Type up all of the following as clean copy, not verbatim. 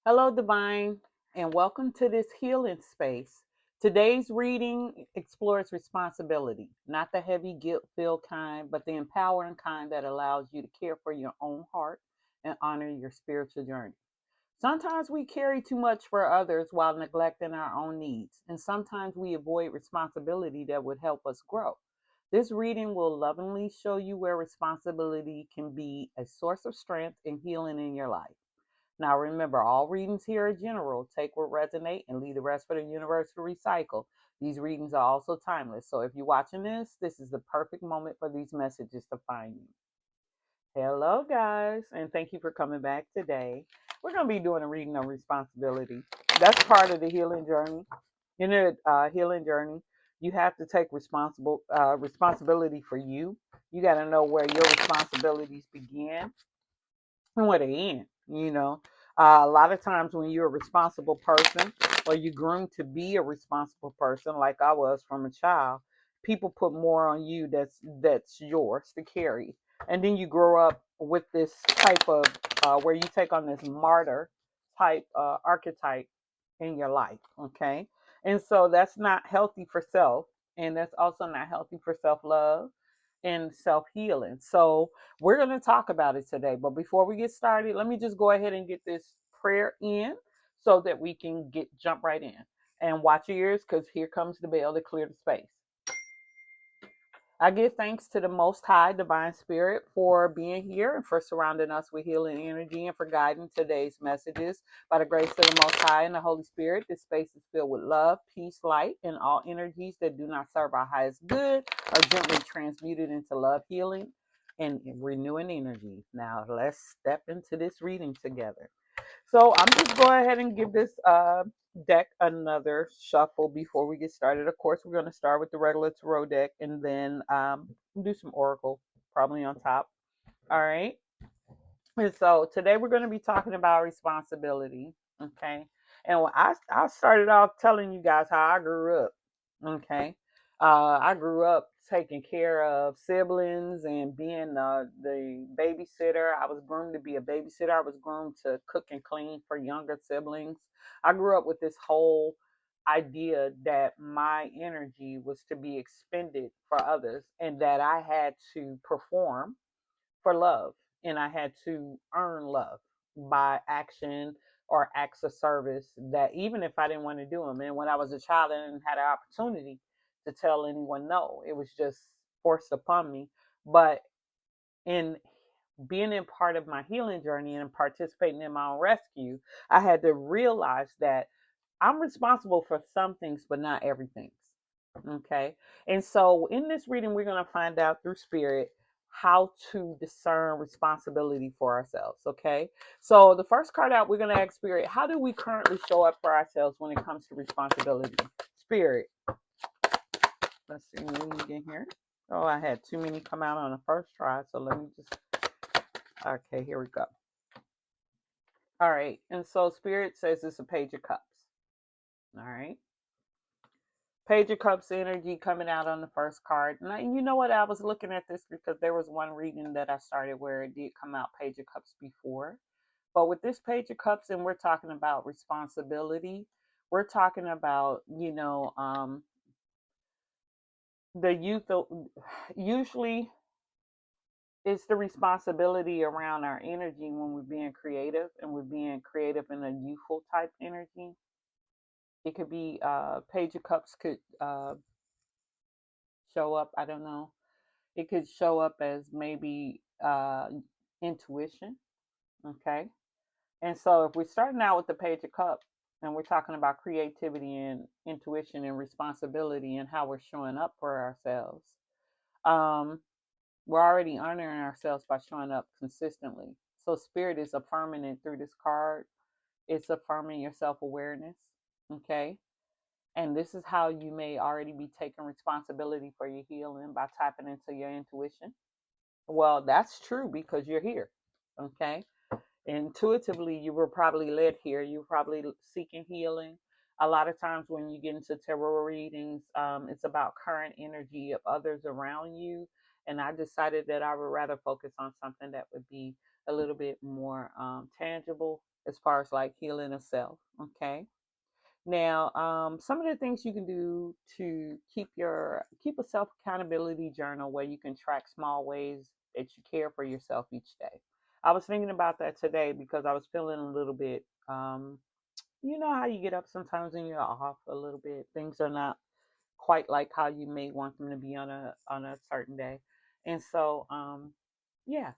Hello, Divine, and welcome to this healing space. Today's reading explores responsibility, not the heavy guilt filled kind, but the empowering kind that allows you to care for your own heart and honor your spiritual journey. Sometimes we carry too much for others while neglecting our own needs, and sometimes we avoid responsibility that would help us grow. This reading will lovingly show you where responsibility can be a source of strength and healing in your life. Now, remember, all readings here are general. Take what resonate and leave the rest for the universe to recycle. These readings are also timeless. So if you're watching this is the perfect moment for these messages to find you. Hello, guys, and thank you for coming back today. We're going to be doing a reading on responsibility. That's part of the healing journey. In the healing journey, you have to take responsibility for you. You got to know where your responsibilities begin and where they end. A lot of times when you're a responsible person or you're groomed to be a responsible person, like I was from a child, people put more on you that's yours to carry, and then you grow up with this type of where you take on this martyr type archetype in your life. Okay, and so that's not healthy for self, and that's also not healthy for self love and self healing. So we're going to talk about it today. But before we get started, let me just go ahead and get this prayer in so that we can jump right in. And watch your ears because here comes the bell to clear the space. I give thanks to the Most High Divine Spirit for being here and for surrounding us with healing energy and for guiding today's messages. By the grace of the Most High and the Holy Spirit, this space is filled with love, peace, light, and all energies that do not serve our highest good are gently transmuted into love, healing, and renewing energy. Now, let's step into this reading together. So I'm just go ahead and give this deck another shuffle before we get started. Of course, we're going to start with the regular tarot deck and then do some oracle probably on top. All right. And so today we're going to be talking about responsibility. Okay. And when I started off telling you guys how I grew up. Okay. I grew up taking care of siblings and being the babysitter. I was groomed to be a babysitter. I was groomed to cook and clean for younger siblings. I grew up with this whole idea that my energy was to be expended for others and that I had to perform for love and I had to earn love by action or acts of service that even if I didn't want to do them. And when I was a child, I didn't have the opportunity to tell anyone no. It was just forced upon me. But in being in part of my healing journey and participating in my own rescue, I had to realize that I'm responsible for some things, but not everything. Okay. And so in this reading, we're going to find out through spirit how to discern responsibility for ourselves. Okay. So the first card out, we're going to ask spirit, how do we currently show up for ourselves when it comes to responsibility? Spirit. Let's see. Let me get here. Oh, I had too many come out on the first try. So let me just, okay, here we go. All right. And so spirit says it's a page of cups. All right. Page of Cups energy coming out on the first card. And you know what? I was looking at this because there was one reading that I started where it did come out Page of Cups before. But with this Page of Cups, and we're talking about responsibility, we're talking about, the youth. Usually it's the responsibility around our energy when we're being creative and we're being creative in a youthful type energy. It could be Page of Cups could show up. I don't know. It could show up as maybe intuition. Okay. And so if we're starting out with the Page of Cups and we're talking about creativity and intuition and responsibility and how we're showing up for ourselves, um, we're already honoring ourselves by showing up consistently. So spirit is affirming it through this card. It's affirming your self-awareness. Okay. And this is how you may already be taking responsibility for your healing by tapping into your intuition. Well, that's true because you're here. Okay. Intuitively, you were probably led here. You're probably seeking healing. A lot of times when you get into tarot readings, it's about current energy of others around you. And I decided that I would rather focus on something that would be a little bit more tangible as far as like healing a self. Okay. Now, some of the things you can do to keep a self accountability journal where you can track small ways that you care for yourself each day. I was thinking about that today because I was feeling a little bit. You know how you get up sometimes and you're off a little bit. Things are not quite like how you may want them to be on a certain day, and so yeah,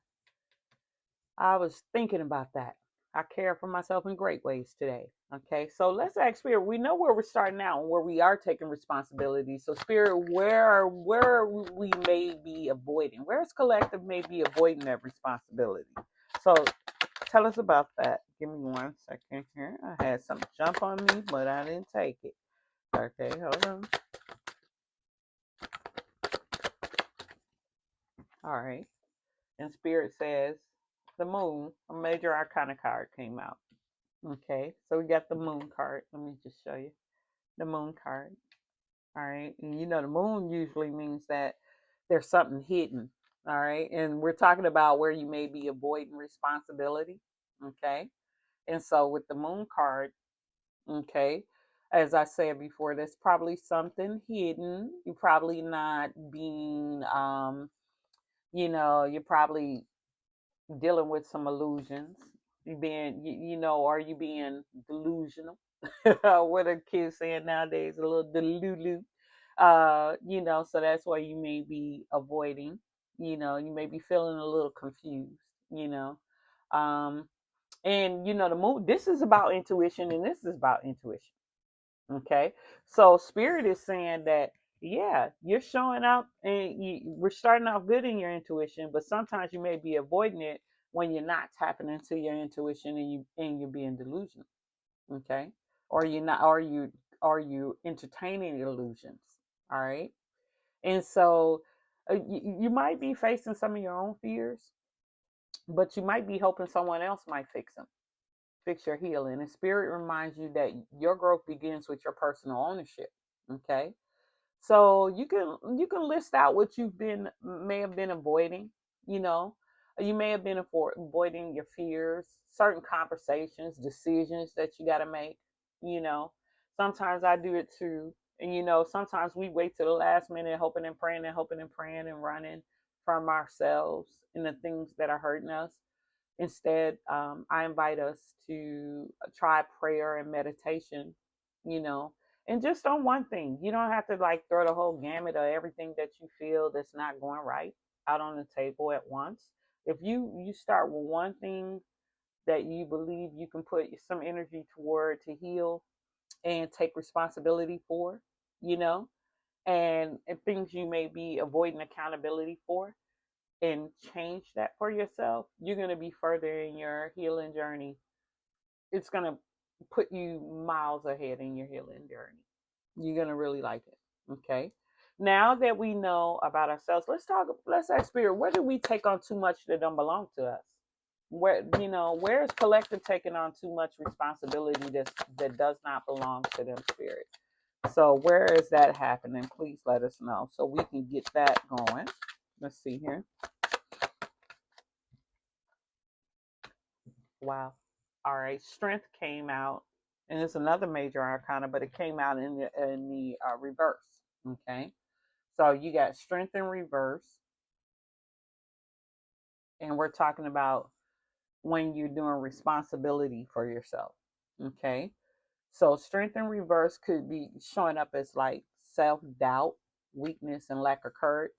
I was thinking about that. I care for myself in great ways today. Okay, so let's ask Spirit. We know where we're starting out and where we are taking responsibility. So Spirit, where we may be avoiding, where's collective may be avoiding that responsibility. So tell us about that. Give me 1 second here. I had something jump on me, but I didn't take it. Okay, hold on. All right. And Spirit says the moon, a major arcana card came out. Okay, so we got the moon card. Let me just show you the moon card. All right, and you know the moon usually means that there's something hidden. All right, and we're talking about where you may be avoiding responsibility. Okay, and so with the moon card, okay, as I said before, there's probably something hidden. You're probably not being, you're probably dealing with some illusions. You being, are you being delusional? What are kids saying nowadays? A little delulu. So that's why you may be avoiding. You may be feeling a little confused. You know, um, and the moon. This is about intuition, and this is about intuition. Okay. So spirit is saying that, yeah, you're showing up and we're starting off good in your intuition, but sometimes you may be avoiding it when you're not tapping into your intuition and you're being delusional. Okay. Or you're not, or you entertaining illusions. All right. And so you might be facing some of your own fears, but you might be hoping someone else might fix your healing. And spirit reminds you that your growth begins with your personal ownership. Okay. So you can list out what you've been may have been avoiding, you know. You may have been avoiding your fears, certain conversations, decisions that you got to make, you know. Sometimes I do it too. And sometimes we wait to the last minute hoping and praying and hoping and praying and running from ourselves and the things that are hurting us. Instead, I invite us to try prayer and meditation, you know, and just on one thing. You don't have to like throw the whole gamut of everything that you feel that's not going right out on the table at once. If you start with one thing that you believe you can put some energy toward to heal and take responsibility for, you know, and things you may be avoiding accountability for, and change that for yourself, you're going to be further in your healing journey. It's going to put you miles ahead in your healing journey. You're going to really like it. Okay. Now that we know about ourselves, let's ask spirit, where do we take on too much that don't belong to us? Where is collective taking on too much responsibility that does not belong to them, spirit? So where is that happening? Please let us know so we can get that going. Let's see here. Wow. All right. Strength came out, and it's another major arcana, but it came out in the reverse. Okay. So you got strength in reverse, and we're talking about when you're doing responsibility for yourself. Okay. So strength in reverse could be showing up as like self doubt, weakness, and lack of courage.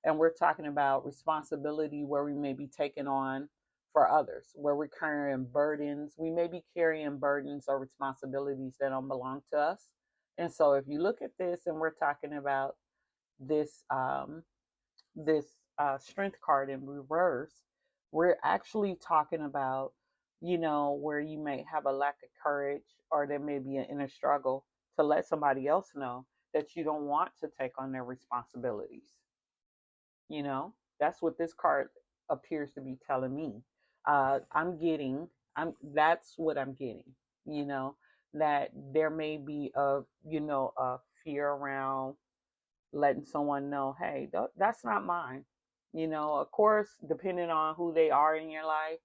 And we're talking about responsibility where we may be taking on for others, where we're carrying burdens. We may be carrying burdens or responsibilities that don't belong to us. And so if you look at this and we're talking about this this strength card in reverse, we're actually talking about, where you may have a lack of courage or there may be an inner struggle to let somebody else know that you don't want to take on their responsibilities. That's what this card appears to be telling me. That's what I'm getting, you know, that there may be a fear around letting someone know, hey, that's not mine. Of course, depending on who they are in your life,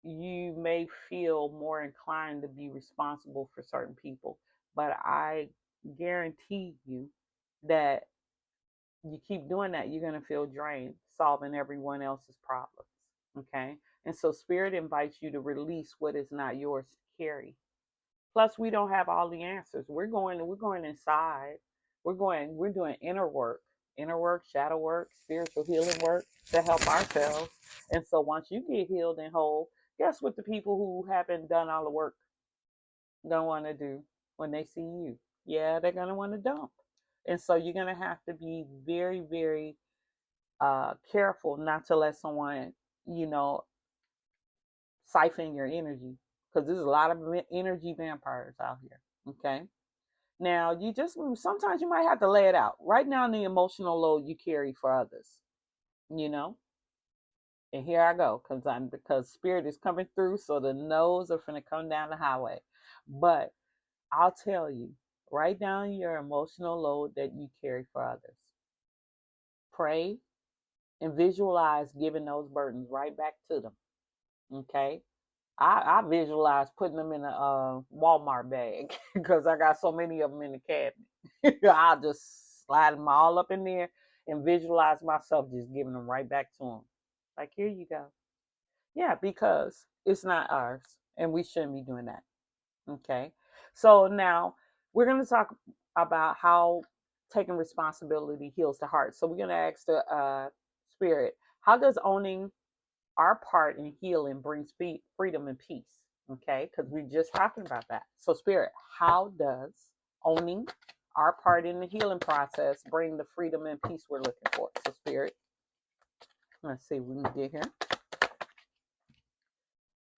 you may feel more inclined to be responsible for certain people, but I guarantee you that you keep doing that, you're going to feel drained solving everyone else's problems. Okay. And so spirit invites you to release what is not yours to carry. Plus, we don't have all the answers. We're going inside. We're doing inner work, shadow work, spiritual healing work to help ourselves. And so once you get healed and whole, guess what the people who haven't done all the work don't want to do when they see you? Yeah, they're gonna want to dump. And so you're gonna have to be very, very careful not to let someone, you know, siphon your energy, because there's a lot of energy vampires out here. Okay. Now, you just sometimes you might have to lay it out. Right now, the emotional load you carry for others, you know. And here I go, because spirit is coming through, so the no's are gonna come down the highway. But I'll tell you, write down your emotional load that you carry for others. Pray and visualize giving those burdens right back to them. Okay. I visualize putting them in a Walmart bag because I got so many of them in the cabinet. I'll just slide them all up in there and visualize myself just giving them right back to them. Like, here you go. Yeah, because it's not ours and we shouldn't be doing that. Okay. So now we're going to talk about how taking responsibility heals the heart. So we're going to ask the spirit, how does owning our part in healing brings freedom and peace? Okay, because we're just talking about that. So, spirit, how does owning our part in the healing process bring the freedom and peace we're looking for? So, spirit, let's see what we can get here.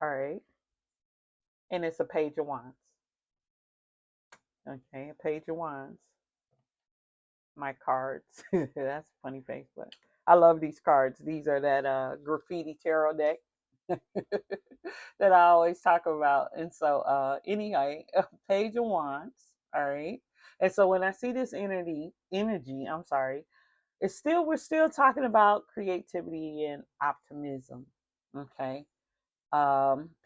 All right, and it's a page of wands. Okay, a page of wands. My cards. That's a funny face, but I love these cards. These are that graffiti tarot deck that I always talk about. And so anyway, a page of wands. All right. And so when I see this I'm sorry, we're still talking about creativity and optimism. Okay.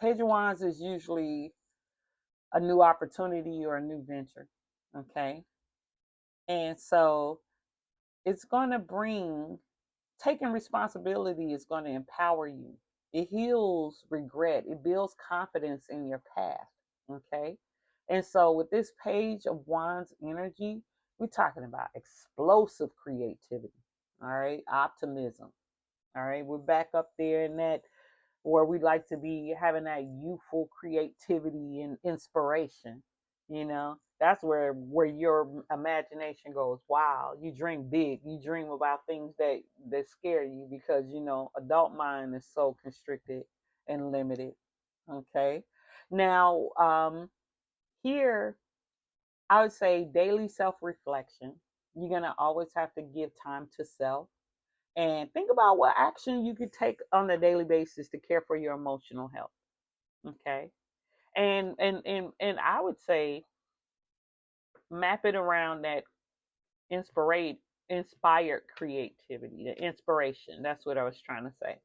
Page of wands is usually a new opportunity or a new venture. Okay. And so it's going to bring taking responsibility is going to empower you. It heals regret. It builds confidence in your path. Okay. And so with this page of wands energy, we're talking about explosive creativity. All right. Optimism. All right. We're back up there in that where we like to be having that youthful creativity and inspiration. That's where your imagination goes wild. You dream big. You dream about things that scare you, because adult mind is so constricted and limited. Okay. Now, here I would say daily self-reflection. You're gonna always have to give time to self and think about what action you could take on a daily basis to care for your emotional health. Okay. And I would say map it around that inspired creativity, the inspiration. That's what I was trying to say.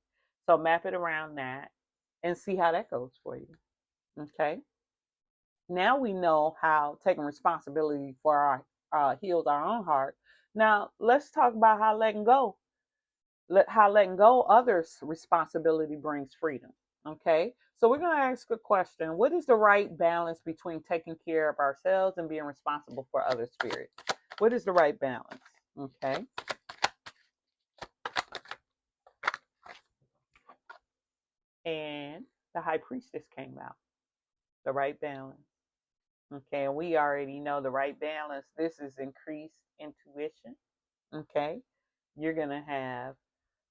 So map it around that and see how that goes for you. Okay. Now we know how taking responsibility for our heals our own heart. Now let's talk about how letting go how letting go others' responsibility brings freedom. Okay, so we're going to ask a question. What is the right balance between taking care of ourselves and being responsible for others' spirit? What is the right balance? Okay, and the high priestess came out. The right balance. Okay, and we already know the right balance. This is increased intuition. Okay, you're going to have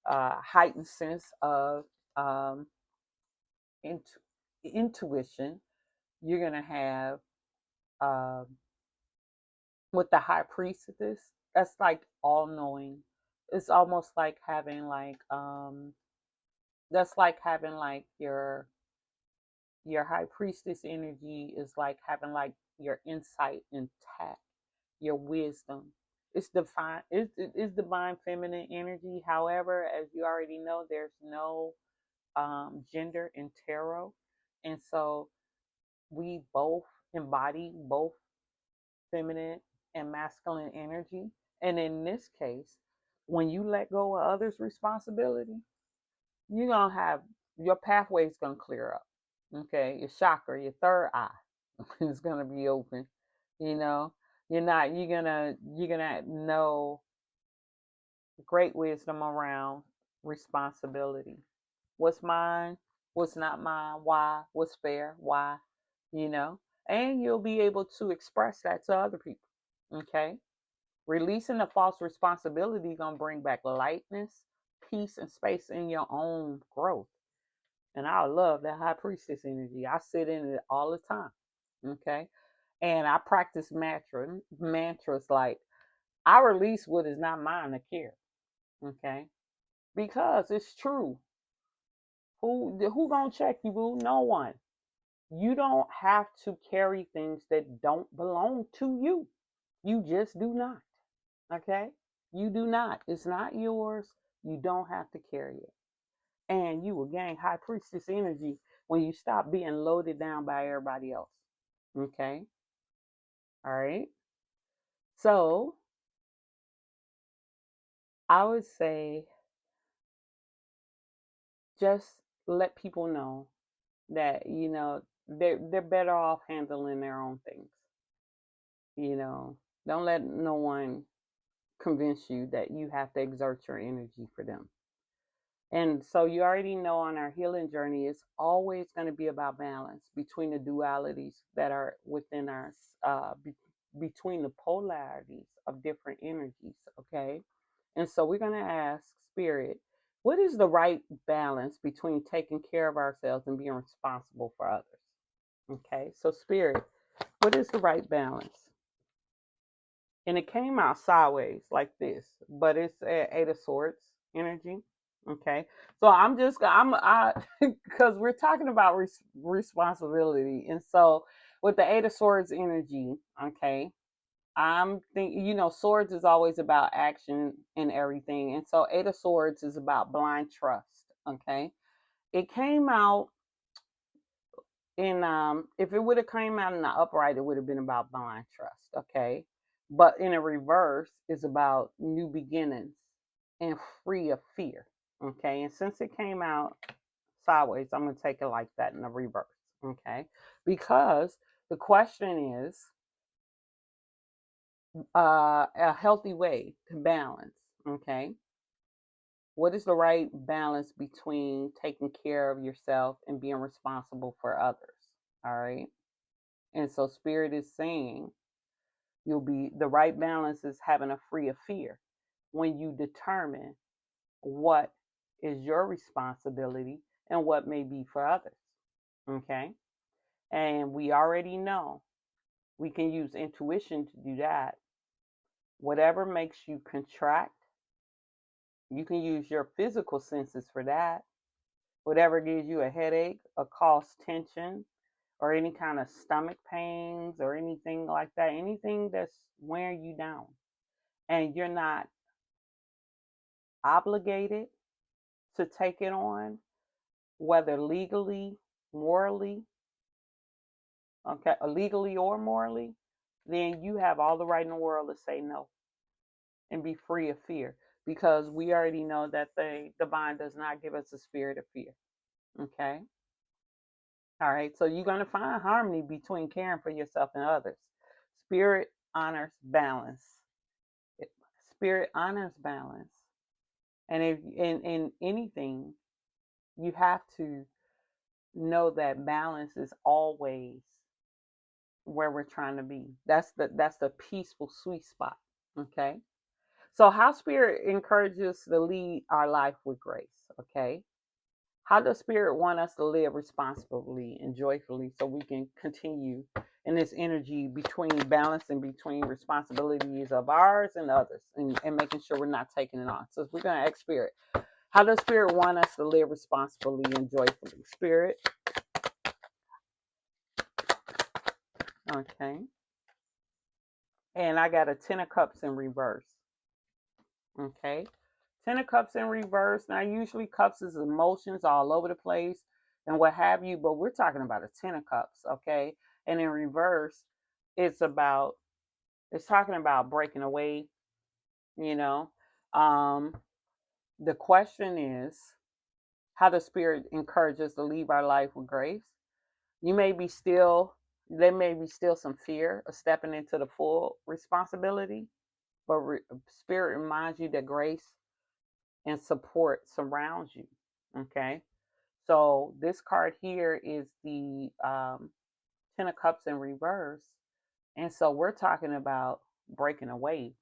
a heightened sense of um, intu- intuition. You're going to have um, with the high priestess, that's like all knowing. It's almost like having that's like having like your high priestess energy is like having like your insight intact, your wisdom. It's divine feminine energy. However, as you already know, there's no gender in tarot. And so we both embody both feminine and masculine energy. And in this case, when you let go of others' responsibility, you're going to have your pathway is going to clear up. Okay. Your chakra, your third eye is going to be open. You know, you're going to know great wisdom around responsibility. What's mine? What's not mine? Why? What's fair? Why? You know, and you'll be able to express that to other people. Okay. Releasing the false responsibility is gonna bring back lightness, peace, and space in your own growth. And I love that high priestess energy. I sit in it all the time. Okay. And I practice mantras like I release what is not mine to care. Okay. Because it's true. Who gonna check you, boo? No one. You don't have to carry things that don't belong to you. You just do not. Okay? You do not. It's not yours. You don't have to carry it. And you will gain high priestess energy when you stop being loaded down by everybody else. Okay? All right? So, I would say just let people know that, they're better off handling their own things. You know, don't let no one convince you that you have to exert your energy for them. And so you already know on our healing journey, it's always going to be about balance between the dualities that are within us, between the polarities of different energies. Okay. And so we're going to ask Spirit, what is the right balance between taking care of ourselves and being responsible for others? Okay. So, Spirit, what is the right balance? And it came out sideways like this, but it's Eight of Swords energy. Okay, so because we're talking about responsibility, and so with the Eight of Swords energy, okay, I'm thinking, swords is always about action and everything, and so Eight of Swords is about blind trust. Okay, it came out in if it would have came out in the upright, it would have been about blind trust. Okay, but in a reverse is about new beginnings and free of fear. Okay, and since it came out sideways, I'm going to take it like that in the reverse. Okay, because the question is a healthy way to balance. Okay, what is the right balance between taking care of yourself and being responsible for others? All right. And so Spirit is saying the right balance is having a free of fear when you determine what is your responsibility and what may be for others. Okay. And we already know we can use intuition to do that. Whatever makes you contract, you can use your physical senses for that. Whatever gives you a headache, a cause tension, or any kind of stomach pains or anything like that, anything that's wearing you down. And you're not obligated to take it on, whether legally, morally, okay, legally or morally, then you have all the right in the world to say no and be free of fear. Because we already know that the divine does not give us a spirit of fear. Okay. All right. So you're going to find harmony between caring for yourself and others. Spirit honors balance. Spirit honors balance. And if in anything, you have to know that balance is always where we're trying to be. That's the peaceful sweet spot. Okay. So how Spirit encourages to lead our life with grace. Okay. How does Spirit want us to live responsibly and joyfully so we can continue in this energy between balancing between responsibilities of ours and others and making sure we're not taking it on? So we're going to ask Spirit, how does Spirit want us to live responsibly and joyfully? Spirit. Okay. And I got a 10 of Cups in reverse. Okay. Ten of Cups in reverse. Now, usually cups is emotions all over the place and what have you, but we're talking about a Ten of Cups, okay? And in reverse, it's about it's talking about breaking away, you know. Um, the question is how the spirit encourages us to leave our life with grace. You may be still there may be still some fear of stepping into the full responsibility, but spirit reminds you that grace and support surrounds you. Okay, so this card here is the Ten of Cups in reverse, and so we're talking about breaking away.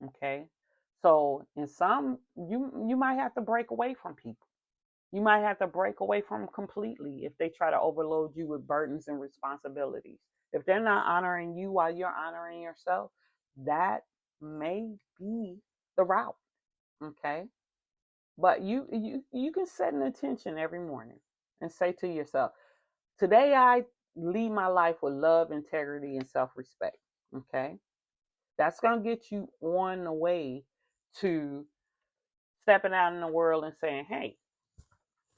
Okay, so in some you might have to break away from people. You might have to break away from them completely if they try to overload you with burdens and responsibilities. If they're not honoring you while you're honoring yourself, that may be the route. Okay. But you can set an intention every morning and say to yourself, today I lead my life with love, integrity, and self-respect. Okay. That's gonna get you on the way to stepping out in the world and saying, hey,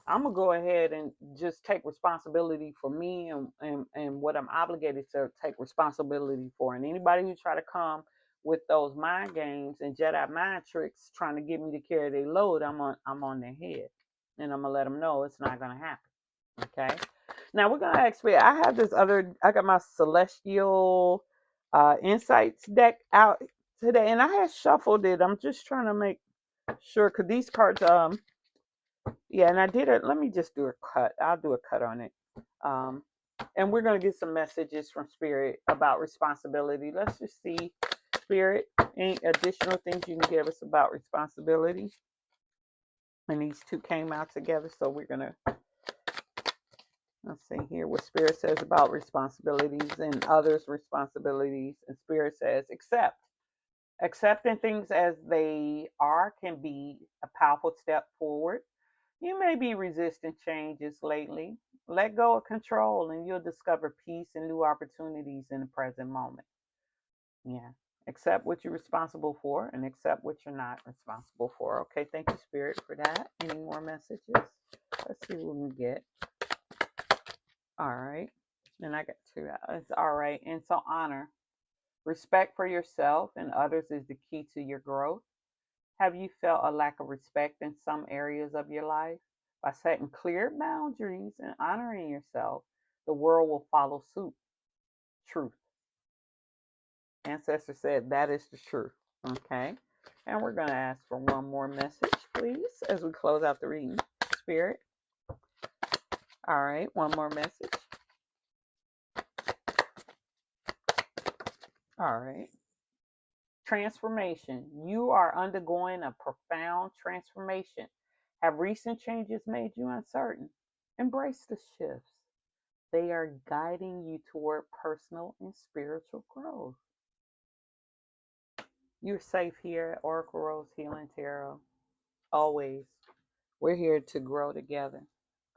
I'm gonna go ahead and just take responsibility for me and what I'm obligated to take responsibility for. And anybody who try to come with those mind games and Jedi mind tricks trying to get me to carry their load, I'm on their head. And I'm gonna let them know it's not gonna happen. Okay. Now we're gonna expect I got my celestial insights deck out today and I had shuffled it. I'm just trying to make sure because these cards yeah, and I did it. Let me just do a cut. I'll do a cut on it. Um, and we're going to get some messages from Spirit about responsibility. Let's just see, Spirit, any additional things you can give us about responsibility. And these two came out together. So we're going to, let's see here what Spirit says about responsibilities and others' responsibilities. And Spirit says, accept. Accepting things as they are can be a powerful step forward. You may be resisting changes lately. Let go of control and you'll discover peace and new opportunities in the present moment. Yeah. Accept what you're responsible for and accept what you're not responsible for. Okay. Thank you, Spirit, for that. Any more messages? Let's see what we can get. All right. And I got two. It's all right. And so, honor. Respect for yourself and others is the key to your growth. Have you felt a lack of respect in some areas of your life? By setting clear boundaries and honoring yourself, the world will follow suit. Truth. Ancestor said that is the truth. Okay. And we're going to ask for one more message, please, as we close out the reading. Spirit. All right. One more message. All right. Transformation. You are undergoing a profound transformation. Have recent changes made you uncertain? Embrace the shifts. They are guiding you toward personal and spiritual growth. You're safe here at Oracle Rose Healing Tarot. Always. We're here to grow together.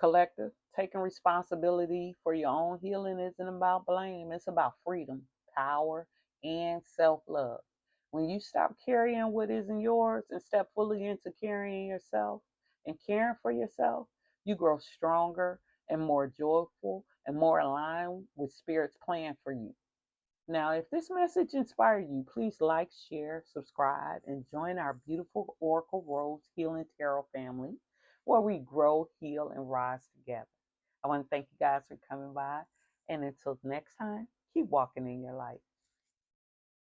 Collective, taking responsibility for your own healing isn't about blame, it's about freedom, power, and self love. When you stop carrying what isn't yours and step fully into carrying yourself and caring for yourself, you grow stronger and more joyful and more aligned with Spirit's plan for you. Now, if this message inspired you, please like, share, subscribe, and join our beautiful Oracle Rose Healing Tarot family where we grow, heal, and rise together. I want to thank you guys for coming by. And until next time, keep walking in your light.